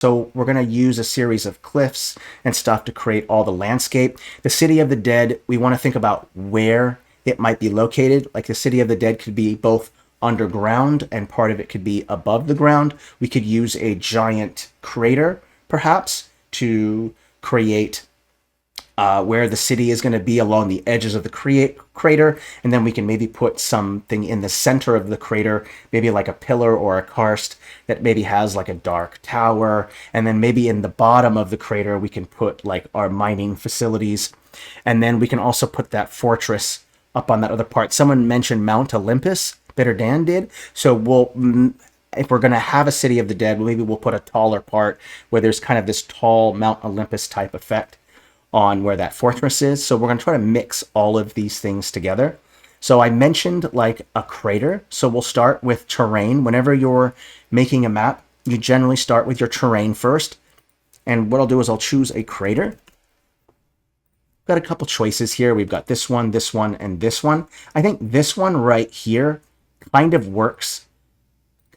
So we're going to use a series of cliffs and stuff to create all the landscape. The City of the Dead, we want to think about where it might be located. Like the City of the Dead could be both underground and part of it could be above the ground. We could use a giant crater, perhaps, to create where the city is going to be along the edges of the crater, and then we can maybe put something in the center of the crater, maybe like a pillar or a karst that maybe has like a dark tower, and then maybe in the bottom of the crater we can put like our mining facilities, and then we can also put that fortress up on that other part. Someone mentioned Mount Olympus, Bitter Dan did, so if we're going to have a City of the Dead, maybe we'll put a taller part where there's kind of this tall Mount Olympus type effect on where that fortress is. So we're going to try to mix all of these things together. So I mentioned like a crater. So we'll start with terrain. Whenever you're making a map, you generally start with your terrain first. And what I'll do is I'll choose a crater. Got a couple choices here. We've got this one, and this one. I think this one right here kind of works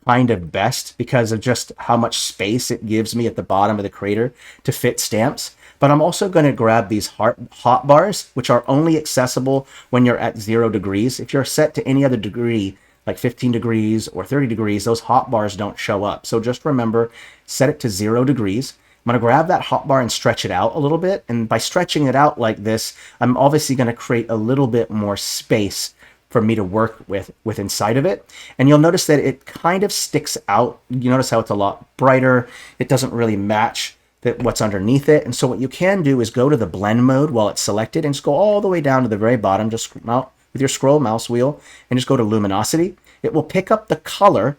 kind of best because of just how much space it gives me at the bottom of the crater to fit stamps. But I'm also going to grab these hot bars, which are only accessible when you're at 0 degrees. If you're set to any other degree, like 15 degrees or 30 degrees, those hot bars don't show up. So just remember, set it to 0 degrees. I'm going to grab that hot bar and stretch it out a little bit. And by stretching it out like this, I'm obviously going to create a little bit more space for me to work with inside of it. And you'll notice that it kind of sticks out. You notice how it's a lot brighter. It doesn't really match what's underneath it. And so what you can do is go to the blend mode while it's selected and just go all the way down to the very bottom, just with your scroll mouse wheel, and just go to luminosity. It will pick up the color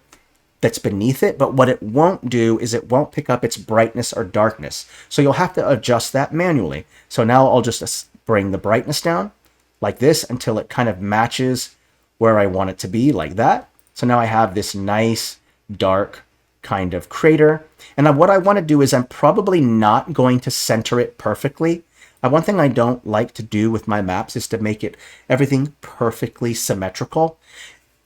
that's beneath it, but what it won't do is it won't pick up its brightness or darkness. So you'll have to adjust that manually. So now I'll just bring the brightness down like this until it kind of matches where I want it to be, like that. So now I have this nice dark kind of crater. And what I want to do is I'm probably not going to center it perfectly. One thing I don't like to do with my maps is to make it everything perfectly symmetrical.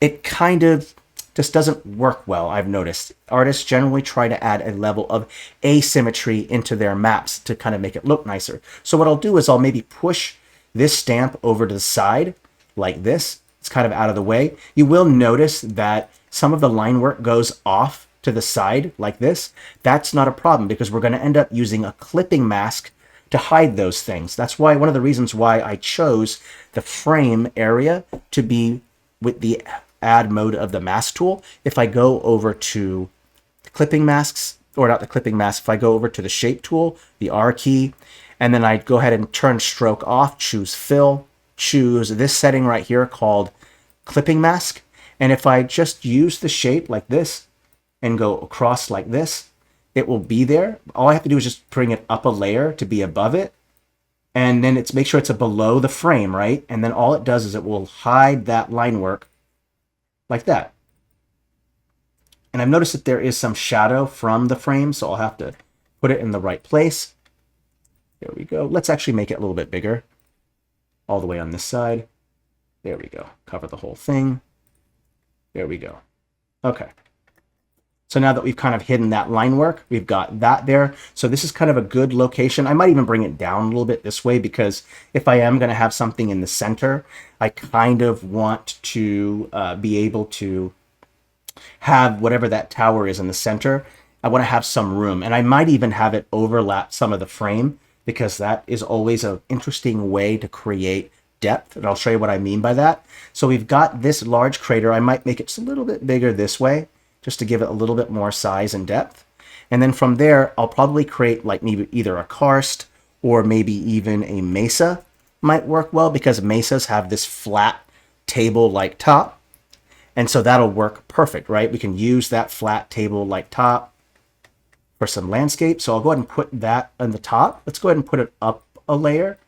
It kind of just doesn't work well, I've noticed. Artists generally try to add a level of asymmetry into their maps to kind of make it look nicer. So what I'll do is I'll maybe push this stamp over to the side like this. It's kind of out of the way. You will notice that some of the line work goes off to the side like this. That's not a problem because we're going to end up using a clipping mask to hide those things. That's why one of the reasons why I chose the frame area to be with the add mode of the mask tool. If I go over to the clipping masks, or not the clipping mask, if I go over to the shape tool, the R key, and then I go ahead and turn stroke off, choose fill, choose this setting right here called clipping mask. And if I just use the shape like this and go across like this, it will be there. All I have to do is just bring it up a layer to be above it. And then make sure it's below the frame, right? And then all it does is it will hide that line work like that. And I've noticed that there is some shadow from the frame, so I'll have to put it in the right place. There we go. Let's actually make it a little bit bigger. All the way on this side. There we go. Cover the whole thing. There we go. Okay. So now that we've kind of hidden that line work, we've got that there. So this is kind of a good location. I might even bring it down a little bit this way because if I am going to have something in the center, I kind of want to be able to have whatever that tower is in the center. I want to have some room, and I might even have it overlap some of the frame because that is always an interesting way to create depth, and I'll show you what I mean by that. So we've got this large crater. I might make it just a little bit bigger this way, just to give it a little bit more size and depth. And then from there, I'll probably create like maybe either a karst or maybe even a mesa might work well because mesas have this flat table-like top. And so that'll work perfect, right? We can use that flat table-like top for some landscape. So I'll go ahead and put that on the top. Let's go ahead and put it up a layer,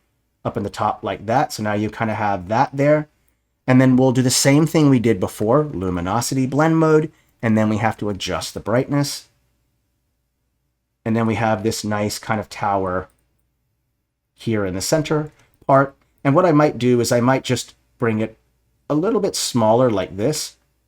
up in the top like that. So now you kind of have that there. And then we'll do the same thing we did before, luminosity blend mode. And then we have to adjust the brightness. And then we have this nice kind of tower here in the center part. And what I might do is I might just bring it a little bit smaller like this.